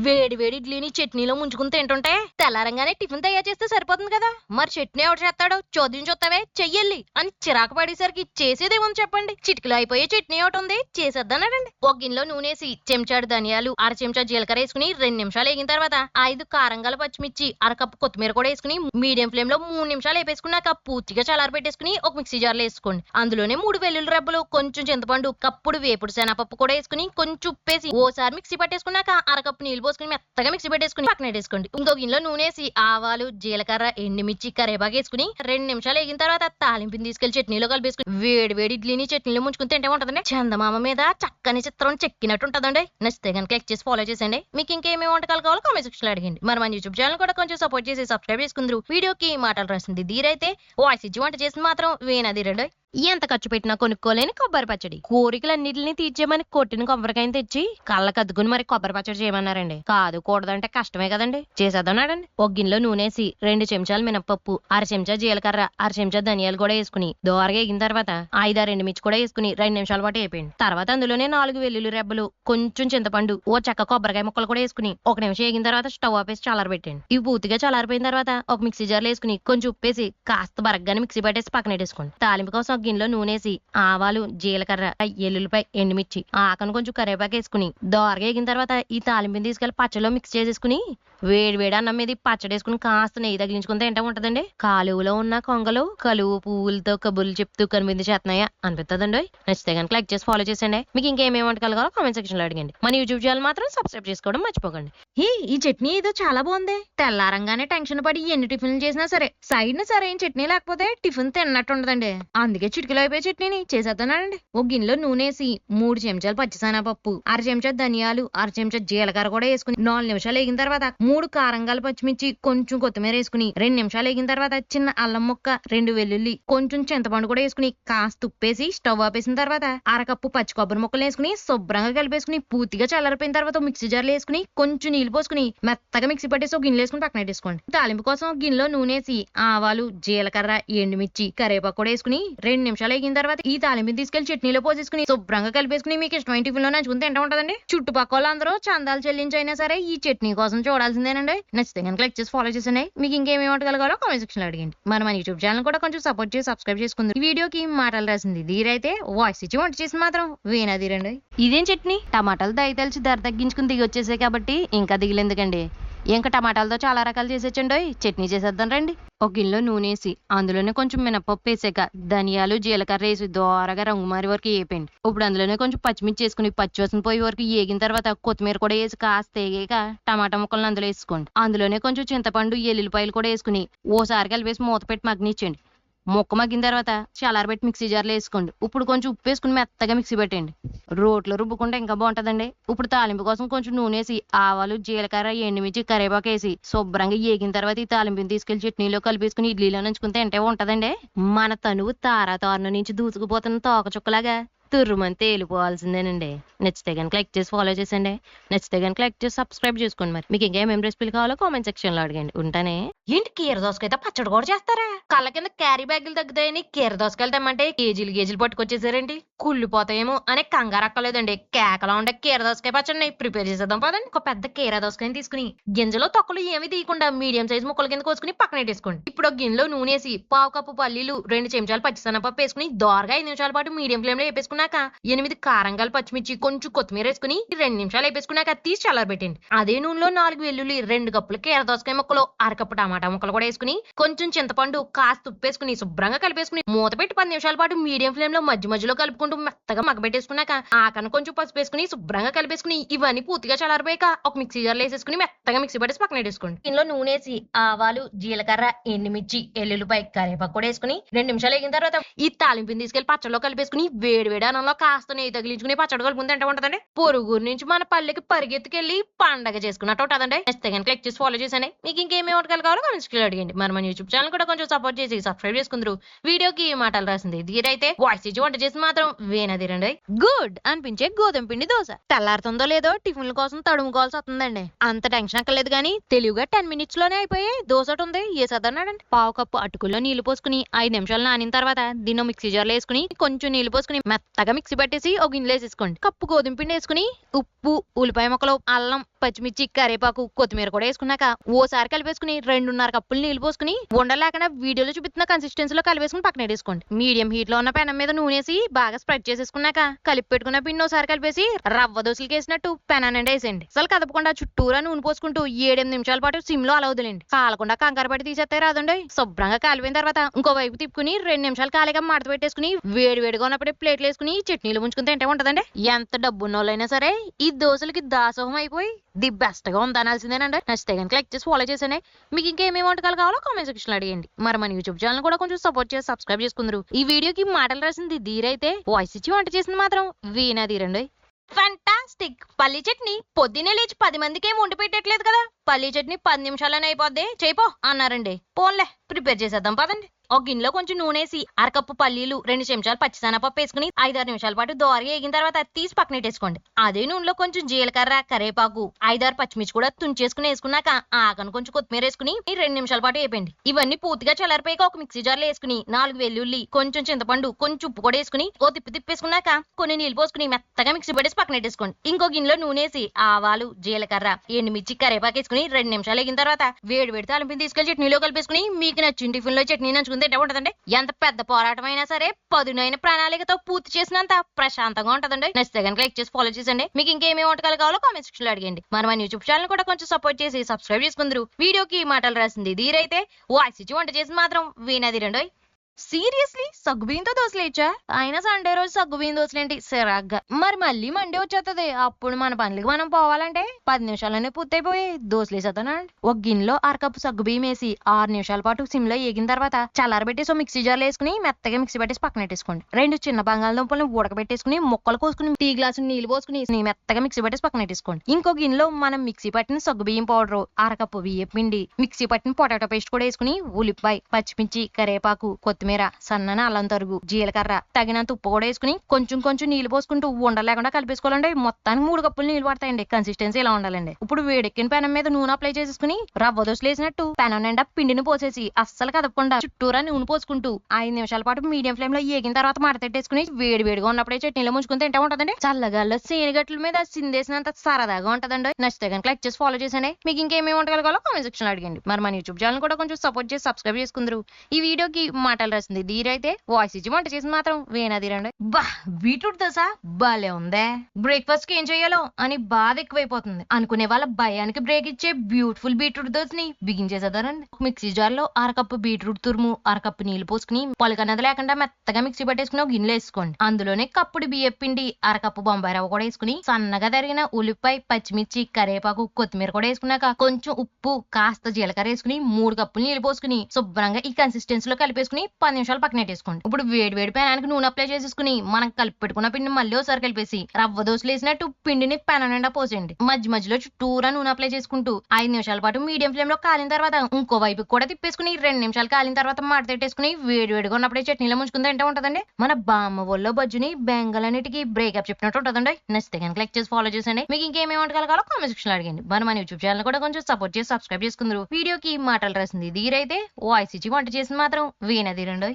వేడి వేడి ఇడ్లీని చట్నీలో ముంచుకుని తింటుంటే తెల్లారంగానే టిఫిన్ తయారు చేస్తే సరిపోతుంది కదా. మరి చట్నీ ఎవరు చేస్తాడో చోద్యం చూస్తావే చెయ్యాలి అని చిరాకు పడేసరికి చేసేదేముంది చెప్పండి. చిటికలో అయిపోయే చట్నీ ఒకటి ఉంది చేసేద్దానండి. ఒక గిన్నెలో నూనెసి చెంచాడు ధనియాలు, అర చెంచా జీలకర్ర వేసుకుని 2 నిమిషాలు వేగిన తర్వాత 5 కారంగల పచ్చిమిర్చి, అరకప్పు కొత్తిమీర కూడా వేసుకుని మీడియం ఫ్లేమ్ లో 3 నిమిషాలు వేపేసుకున్నాక పూర్తిగా చల్లారి పెట్టేసుకుని ఒక మిక్సీ జార్లో వేసుకోండి. అందులోనే 3 వెల్లుల్లి రెబ్బలు, కొంచెం చింతపండు, కప్పుడు వేపుడు శనగపప్పు కూడా వేసుకుని కొంచెం ఉప్పేసి ఓసారి మిక్సీ పట్టేసుకున్నాక అరకప్పు నీళ్లు పోసుకుని మెత్తగా మిక్సీ పెట్టేసుకుని పక్కన పెట్టేసుకోండి. ఇంకో గిన్నెలో నూనెసి ఆవాలు, జీలకర్ర, ఎండుమిర్చి, కరివేపాకు వేసుకుని 2 నిమిషాలు వేగిన తర్వాత తాలింపుని తీసుకెళ్లి చట్నీలో కలిపేసుకుని వేడి వేడి ఇడ్లీని చట్నీలో ముంచుకుని తింటే ఉంటదండి చందమామ మీద చక్కని చిత్రం చెక్కినట్టు ఉంటదండి. నచ్చితే కనుక క్లిక్ చేసి ఫాలో చేసండి. మీకు ఇంకేమేమి వంటకాలు కావాలో కామెంట్ సెక్షన్ లో అడిగండి. మరి మన యూట్యూబ్ ఛానల్ కూడా కొంచెం సపోర్ట్ చేసి సబ్స్క్రైబ్ చేసుకుందరు. వీడియోకి మాటలు రాసింది ధీరైతే, వాయిస్ ఇచ్చి వంట చేసింది మాత్రం వేనాధీరండి. ఎంత ఖర్చు పెట్టినా కొనుక్కోలేని కొబ్బరి పచ్చడి. కోరికలన్నిటిని తీర్చేమని కొట్టిన కొబ్బరికాయని తెచ్చి కళ్ళకు అద్దుకుని మరి కొబ్బరి పచ్చడి చేయమన్నారండి. కాదు కూడదంటే కష్టమే కదండి. చేసేద్దానండి. ఒక గిన్నెలో నూనెసి 2 చెంచాలు మినపప్పు, అర చెంచా జీలకర్ర, అర చెంచా ధనియాలు కూడా వేసుకుని దోరగా వేగిన తర్వాత 5-6 ఎండుమిర్చి కూడా వేసుకుని 2 నిమిషాల పాటు వేపండి. తర్వాత అందులోనే 4 వెల్లుల్లి రెబ్బలు, కొంచెం చింతపండు, ఓ చెక్క కొబ్బరికాయ ముక్కలు కూడా వేసుకుని 1 నిమిషం వేగిన తర్వాత స్టవ్ ఆపేసి చల్లారబెట్టండి. ఇవి పూర్తిగా చల్లారిపోయిన తర్వాత ఒక మిక్సీ జార్లో వేసుకుని కొంచెం ఉప్పేసి కాస్త బరగ్గానే మిక్సీ పట్టేసి పక్కన పెట్టేసుకోండి. తాలింపు కోసం గిన్నెలో నూనెసి ఆవాలు, జీలకర్ర, ఎల్లుల్లిపాయ, ఎండుమిర్చి, ఆకను కొంచెం కరివేపాకు వేసుకుని దోరగా వేగిన తర్వాత ఈ తాలింపుని తీసుకెళ్లి పచ్చడిలో మిక్స్ చేసేసుకుని వేడి వేడి అన్నం మీద పచ్చడి వేసుకుని కాస్త నెయ్యి తగిలించుకుని తింటా ఉంటదండి. కాలువలో ఉన్న కొంగలు కలువు పువ్వులతో కబుర్లు చెప్తూ కనిపింది చేస్తున్నాయా అనిపిస్తుందండి. నచ్చితే కనుక లైక్ చేసి ఫాలో చేసండి. మీకు ఇంకేమేమి వంటకాలు కావాలో కామెంట్ సెక్షన్ లో అడగండి. మన యూట్యూబ్ ఛానల్ మాత్రం సబ్స్క్రైబ్ చేసుకోవడం మర్చిపోకండి. ఈ చట్నీ ఏదో చాలా బాగుంది. తెల్లారంగానే టెన్షన్ పడి ఎన్ని టిఫిన్లు చేసినా సరే సైడ్ న సరైన చట్నీ లేకపోతే టిఫిన్ తిన్నట్టు ఉండదండి. అందుకే చిటికలో అయిపోయి చట్నీని చేసేద్దానండి. ఒక గిన్నెలో నూనెసి 3 చెంచాలు పచ్చిశనగపప్పు, అర చెంచా ధనియాలు, అర చెంచా జీలకర్ర కూడా వేసుకుని 4 నిమిషాలు వేగిన తర్వాత 3 కారంగాల పచ్చిమిర్చి, కొంచెం కొత్తిమీర వేసుకుని 2 నిమిషాలు వేగిన తర్వాత చిన్న అల్లం ముక్క, 2 వెల్లుల్లి, కొంచెం చింతపండు కూడా వేసుకుని కాస్త ఉప్పేసి స్టవ్ ఆపేసిన తర్వాత అరకప్పు పచ్చి కొబ్బరి ముక్కలు వేసుకుని శుభ్రంగా కలిపేసుకుని పూర్తిగా చల్లారిపోయిన తర్వాత మిక్సీ జార్లో వేసుకుని కొంచెం నీళ్లు పోసుకుని మెత్తగా మిక్సీ పట్టేసి ఒక గిన్నెలు వేసుకుని పక్కన పెట్టేసుకోండి. తాలింపు కోసం గిన్నెలో నూనెసి ఆవాలు, జీలకర్ర, ఎండుమిర్చి, కరివేపాకు కూడా వేసుకుని 2 నిమిషాలు వేగిన తర్వాత ఈ తాలింపుని తీసుకెళ్లి చట్నీలో పోసేసుకుని శుభ్రంగా కలిపేసుకుని మీకు ఇష్టమైన టిఫిన్ లో నంచుకుని తింటా ఉంటదండి. చుట్టుపక్కల అందరూ చందాలు చెల్లించైనా సరే ఈ చట్నీ కోసం చూడాల్సిందేనండి. నచ్చితే కనుక లైక్ చేసి ఫాలో చేసండి. మీకు ఇంకేమేమి వంటకాలో కామెంట్ సెక్షన్ లో అడిగండి. మన యూట్యూబ్ ఛానల్ కూడా కొంచెం సపోర్ట్ చేసి సబ్స్క్రైబ్ చేసుకుంది. ఈ వీడియోకి మాటలు రాసింది ధీరైతే, వాయిస్ ఇచ్చి వంట చేసి మాత్రం వేనాధీరండి. ఇదేం చట్నీ? టమాటాలు దయతలిచి ధర తగ్గించుకుని దిగి వచ్చేసాయి కాబట్టి ఇంకా దిగులేందుకండి. ఇంకా టమాటాలతో చాలా రకాలు చేసేచ్చండి. చట్నీ చేసేద్దాం రండి. ఒక గిన్నెలో నూనెసి అందులోనే కొంచెం మినపప్పు వేసాక ధనియాలు, జీలకర్ర వేసి దోరగా రంగు మారి వరకు వేపండి. ఇప్పుడు అందులోనే కొంచెం పచ్చిమిర్చి వేసుకుని పచ్చివాసన పోయే వరకు వేగిన తర్వాత కొత్తిమీర కూడా వేసి కాస్త వేగాక టమాటా ముక్కలను అందులో వేసుకోండి. అందులోనే కొంచెం చింతపండు, ఎల్లుల్లిపాయలు కూడా వేసుకుని ఓసారి కలిపేసి మూత పెట్టి మగ్గనిచ్చేయండి. మొక్క మగ్గిన తర్వాత చల్లారబెట్టి మిక్సీ జార్లో వేసుకోండి. ఇప్పుడు కొంచెం ఉప్పు వేసుకుని మెత్తగా మిక్సీ పెట్టండి. రోట్లో రుబ్బుకుంటే ఇంకా బాగుంటదండి. ఇప్పుడు తాలింపు కోసం కొంచెం నూనెసి ఆవాలు, జీలకర్ర, ఎండుమిర్చి, కరివేపాకు వేసి శుభ్రంగా వేగిన తర్వాత ఈ తాలింపుని తీసుకెళ్లి చట్నీలో కలిపేసుకుని ఇడ్లీలో నంచుకుని తింటే ఉంటదండి. మన తనువు తారాతోరణ నుంచి దూసుకుపోతున్న తోక చుక్కలాగా తుర్రుమని తేలిపోవాల్సిందేనండి. నచ్చితే కనుక లైక్ చేసి ఫాలో చేసండి. నచ్చితే కనుక లైక్ చేసి సబ్స్క్రైబ్ చేసుకోండి. మరి మీకు ఇంకేమేమి రెసిపీలు కావాలో కామెంట్ సెక్షన్ లో అడగండి. ఉంటానే. ఏంటి కీర దోసకైతే పచ్చడి కూడా చేస్తారా? కళ్ళ కింద క్యారీ బ్యాగులు తగ్గుతాయని కీర దోసకాయలు తెమ్మంటే కేజీలు పట్టుకొచ్చేసారేంటి? కుళ్ళిపోతాయేమో అనే కంగారు అక్కలేదండి. కేకలా ఉండే కీర దోసకాయ పచ్చడిని ప్రిపేర్ చేసేద్దాం పదండి. ఒక పెద్ద కీర దోసకాయని తీసుకుని గింజలో తొక్కలు ఏమి తీయకుండా మీడియం సైజ్ ముక్కల కింద కోసుకుని పక్కన పెట్టేసుకోండి. ఇప్పుడు ఒక గిన్నెలో నూనెసి 1/2 కప్పు పల్లీలు, 2 చెంచాలు పచ్చిశనగపప్పు వేసుకుని దోరగా 5 నిమిషాల పాటు మీడియం ఫ్లేమ్ లో వేపేసుకున్నాక 8 కారంగాల పచ్చిమిర్చి, కొంచెం కొత్తిమీర వేసుకుని 2 నిమిషాలు వేపేసుకున్నాక తీసి చల్లారబెట్టండి. అదే నూనెలో 4 వెల్లుల్లి, 2 కప్పులు కీర దోసకాయ ముక్కలు, అరకప్పు టమాటా ముక్కలు కూడా వేసుకుని కొంచెం చింతపండు, కాస్త ఉప్పేసుకుని శుభ్రంగా కలిపేసుకుని మూత పెట్టి 10 నిమిషాల పాటు మీడియం ఫ్లేమ్ లో మధ్యలో కలుపుకుంటూ మెత్తగా మగ్గబెట్టేసుకున్నాక ఆకను కొంచెం పసుపు వేసుకుని శుభ్రంగా కలిపేసుకుని ఇవన్నీ పూర్తిగా చల్లారిపోయాక ఒక మిక్సీ జార్లో వేసేసుకుని మెత్తగా మిక్సీ పట్టేసి పక్కన పెట్టేసుకోండి. ఇందులో నూనెసి ఆవాలు, జీలకర్ర, ఎండుమిర్చి, ఎల్లుల్లిపాయ, కరివేపాకు కూడా వేసుకుని 2 నిమిషాలు వేగిన తర్వాత ఈ తాలింపుని తీసుకెళ్లి పచ్చడిలో కలిపేసుకుని వేడి అన్నంలో కాస్త నెయ్యి తగిలించుకుని పచ్చడి కలుపుకుని తింటా ఉంటదండి. పొరుగురు నుంచి మన పల్లెకి పరిగెత్తుకెళ్లి పండగ చేసుకున్నట్టు ఉంటదండి. నచ్చితే కనుక క్లిక్ చేసి ఫాలో చేసండి. మీకు ఇంకేమేమి వంటకాలు కావాలో కామెంట్స్ లో అడిగండి. మన యూట్యూబ్ ఛానల్ కూడా కొంచెం సపోర్ట్ చేసి సబ్స్క్రైబ్ చేసుకుందరు. వీడియోకి మాటలు రాసింది ధీరైతే, వాయిస్ ఇచ్చి వంట చేసి మాత్రం వేనాధీరండి. గుడ్ అనిపించే గోధుమ పిండి దోశ. తెల్లారుతుందో లేదో టిఫిన్ల కోసం తడుముకోవాల్సి వస్తుందండి. అంత టెన్షన్ అక్కర్లేదు కానీ తెలివిగా 10 మినిట్స్ లోనే అయిపోయి దోశ ఉంది వేసేదన్నాడండి. 1/2 కప్పు అటుకుల్లో నీళ్లు పోసుకుని 5 నిమిషాలు నానిన తర్వాత దీన్ని మిక్సీ జార్లో వేసుకుని కొంచెం నీళ్లు పోసుకుని మెత్త మెత్తగా మిక్సీ పట్టేసి ఒక గిన్నెలో వేసేసుకోండి. కప్పు గోధుమ పిండి వేసుకుని ఉప్పు, ఉల్లిపాయ ముక్కలు, అల్లం, పచ్చిమిర్చి, కరివేపాకు, కొత్తిమీర కూడా వేసుకున్నాక ఓసారి కలిపేసుకుని 2.5 కప్పులు నీళ్లు పోసుకుని ఉండలు లేకుండా వీడియోలో చూపిస్తున్న కన్సిస్టెన్సీలో కలిపేసుకుని పక్కన పెట్టేసుకోండి. మీడియం హీట్ లో ఉన్న పెనం మీద నూనెసి బాగా స్ప్రెడ్ చేసేసుకున్నాక కలిపి పెట్టుకున్న పిండి ఒకసారి కలిపేసి రవ్వ దోశలకి వేసినట్టు పెనం నిండా వేసేయండి. అసలు కదపకుండా చుట్టూరా నూనె పోసుకుంటూ 7-8 నిమిషాల పాటు సిమ్ లో అలా వదిలేండి. కాలకుండా కంగారు పడి తీసేస్తే రాదండి. శుభ్రంగా కాలిపోయిన తర్వాత ఇంకో వైపు తిప్పుకుని 2 నిమిషాలు కాలిగా మడత పెట్టేసుకుని వేడిగా ఉన్నప్పుడే ప్లేట్లు వేసుకుని చట్నీలు ముంచుకుని తింటే ఉంటదండి. ఎంత డబ్బున్నోళ్ళైనా సరే ఈ దోశలకి దాసోహం అయిపోయి ది బెస్ట్ గా ఉందనాల్సిందేనండి. నచ్చితే కనుక లైక్ చేసి ఫాలో చేసేనే. మీకు ఇంకేమేమి వంటకాలు కావాలో కామెంట్ సెక్షన్ లో అడిగండి. మరి మన యూట్యూబ్ ఛానల్ కూడా కొంచెం సపోర్ట్ చేసి సబ్స్క్రైబ్ చేసుకుందరు. ఈ వీడియోకి మాటలు రాసింది ధీరైతే, వాయిస్ ఇచ్చి వంట చేసింది మాత్రం వీణా ధీరండి. ఫంటాస్టిక్ పల్లి చట్నీ పొద్దునే లేచి 10 మందికి ఏం వండి పెట్టట్లేదు కదా. పల్లి చట్నీ 10 నిమిషాలనే అయిపోద్ది, చేయిపో అన్నారండి. పోన్లే ప్రిపేర్ చేసేద్దాం పదండి. ఒక గిన్నెలో కొంచెం నూనెసి అరకప్పు పల్లీలు, 2 చెంచాలు పచ్చిశనగపప్పు వేసుకుని 5-6 నిమిషాల పాటు దోరగా వేగిన తర్వాత తీసి పక్కన పెట్టేసుకోండి. అదే నూనెలో కొంచెం జీలకర్ర, కరివేపాకు, 5-6 పచ్చిమిర్చి కూడా తుంచేసుకుని వేసుకున్నాక ఆకను కొంచెం కొత్తిమీర వేసుకుని 2 నిమిషాల పాటు వేపండి. ఇవన్నీ పూర్తిగా చల్లారిపోయాక ఒక మిక్సీ జార్లో వేసుకుని 4 వెల్లుల్లి, కొంచెం చింతపండు, కొంచెం ఉప్పు కూడా వేసుకుని ఓ తిప్పేసుకున్నాక కొన్ని నీళ్లు పోసుకుని మెత్తగా మిక్సీ పట్టేసి పక్కన పెట్టేసుకోండి. ఇంకో గిన్నెలో నూనెసి ఆవాలు, జీలకర్ర, ఎండుమిర్చి, కరివేపాకు వేసుకుని 2 నిమిషాలు వేగిన తర్వాత వేడి తాలింపుని తీసుకెళ్లి చట్నీలో కలిపేసుకుని మీకు నచ్చిన టిఫిన్ లో చట్నీ నంచుకుని తింటే ఉంటదండి. ఎంత పెద్ద పోరాటం అయినా సరే పదునైన ప్రణాళికతో పూర్తి చేసినంత ప్రశాంతంగా ఉంటదండి. నచ్చితే కనుక లైక్ చేసి ఫాలో చేసండి. మీకు ఇంకేమేమి వంటకాలు కావాలో కామెంట్ సెక్షన్ లో అడిగండి. మన యూట్యూబ్ ఛానల్ కూడా కొంచెం సపోర్ట్ చేసి సబ్స్క్రైబ్ చేసుకుందరు. వీడియోకి మాటలు రాసింది ధీరైతే, వాయిస్ ఇచ్చి వంట చేసి మాత్రం వీణాదిరండి. సీరియస్లీ సగ్గుబియ్యంతో దోశలేచ్చా? అయినా సండే రోజు సగ్గుబియ్యం దోశలేంటి సిరాగ్గా. మరి మళ్ళీ మండే వచ్చేస్తుంది. అప్పుడు మన పనులకి మనం పోవాలంటే 10 నిమిషాలనే పూర్తయిపోయి దోశలేసేద్దానండి. ఒక గిన్నెలో అరకప్పు సగ్గుబియ్యం వేసి 6 నిమిషాల పాటు సిమ్ లో ఏగిన తర్వాత చల్లారబెట్టి సో మిక్సీ జార్లో వేసుకుని మెత్తగా మిక్సీ పట్టేసి పక్కన పెట్టేసుకోండి. 2 చిన్న బంగాళదుంపలను ఉడకబెట్టేసుకుని ముక్కలు కోసుకుని టీ గ్లాసు నీళ్లు పోసుకుని మెత్తగా మిక్సీ పట్టేసి పక్కన పెట్టేసుకోండి. ఇంకో గిన్నెలో మనం మిక్సీ పట్టిన సగ్గుబియ్యం పౌడర్, అరకప్పు బియ్యం పిండి, మిక్సీ పట్టిన పొటాటో పేస్ట్ కూడా వేసుకుని ఉల్లిపాయ, పచ్చిమిర్చి, కరివేపాకు, కొత్తిమీర, సన్నన అల్లం తరుగు, జీలకర్ర, తగినంత ఉప్పు కూడా వేసుకుని కొంచెం నీళ్లు పోసుకుంటూ ఉండలేకుండా కలిపేసుకోవాలండి. మొత్తానికి 3 కప్పులు నీళ్లు పడతాయండి. కన్సిస్టెన్సీ ఇలా ఉండాలండి. ఇప్పుడు వేడెక్కిన పెనం మీద నూనె అప్లై చేసేసుకుని రవ్వ దోశలు వేసినట్టు పెనం నిండా పిండిని పోసేసి అస్సలు కదపకుండా చుట్టూరా నూనె పోసుకుంటూ 5 నిమిషాల పాటు మీడియం ఫ్లేమ్ లో ఏగిన తర్వాత మడతెట్టేసుకుని వేడిగా ఉన్నప్పుడే చట్నీలో ముంచుకుని తింటే ఉంటదండి. చల్లగాల్లో శేనిగట్ల మీద సిందేసినంత సరదాగా ఉంటదండి. నచ్చితే కనుక లైక్ చేసి ఫాలో చేసండి. మీకు ఇంకేమేమి వంటకాలు కావాలో కామెంట్ సెక్షన్ లో అడిగండి. మరి మన యూట్యూబ్ ఛానల్ కూడా కొంచెం సపోర్ట్ చేసి సబ్స్క్రైబ్ చేసుకుందరు. ఈ వీడియోకి మాటలు రాసింది ధీరైతే, వాయిస్ ఇచ్చి వంట చేసి మాత్రం వీణాదిరండి. బా బీట్రూట్ దోశ భలే ఉందే. బ్రేక్ఫాస్ట్ కి ఏం చేయాలో అని బాధ ఎక్కువైపోతుంది అనుకునే వాళ్ళ భయానికి బ్రేక్ ఇచ్చే బ్యూటిఫుల్ బీట్రూట్ దోశని బిగించేసేదారండి. మిక్సీ జార్ లో అరకప్పు బీట్రూట్ తురుము, అరకప్పు నీళ్లు పోసుకుని పొలకన్నది లేకుండా మెత్తగా మిక్సీ పట్టేసుకుని ఒక గిన్నెలో వేసుకోండి. అందులోనే కప్పుడు బియ్యం పిండి, అరకప్పు బొంబాయి రవ్వ కూడా వేసుకుని సన్నగా తరిగిన ఉల్లిపాయ, పచ్చిమిర్చి, కరివేపాకు, కొత్తిమీర కూడా వేసుకున్నాక కొంచెం ఉప్పు, కాస్త జీలకర్ర వేసుకుని 3 కప్పులు నీళ్లు పోసుకుని శుభ్రంగా ఈ కన్సిస్టెన్సీలో కలిపేసుకుని 10 నిమిషాలు పక్కన పెట్టేసుకోండి. ఇప్పుడు వేడి పెనానికి నూనె అప్లై చేసేసుకుని మనం కలిపి పెట్టుకున్న పిండి మళ్ళీ ఒకసారి కలిపేసి రవ్వ దోశలు వేసినట్టు పిండిని పెనం నిండా పోసేయండి. మధ్యలో చుట్టూరా నూనె అప్లై చేసుకుంటూ 5 నిమిషాల పాటు మీడియం ఫ్లేమ్ లో కాలిన తర్వాత ఇంకో వైపు కూడా తిప్పేసుకుని 2 నిమిషాలు కాలిన తర్వాత మడతెట్టేసుకుని వేడిగా ఉన్నప్పుడే చట్నీలో ముంచుకుని తింటే ఉంటదండి. మన బామ్మ ఒళ్ళో బజ్జుని బెంగళన్నిటికి బ్రేకప్ చెప్పినట్టు ఉంటదండి. నచ్చితే కనుక లైక్ చేసి ఫాలో చేసండి. మీకు ఇంకేమేమి వంటకాలు కావాలో కామెంట్ సెక్షన్ లో అడిగండి. మన యూట్యూబ్ ఛానల్ కూడా కొంచెం సపోర్ట్ చేసి సబ్స్క్రైబ్ చేసుకుందరు. వీడియోకి మాటలు రాసింది ధీరైతే, వాయిస్ ఇచ్చి వంట చేసి మాత్రం వీణాదిరండి.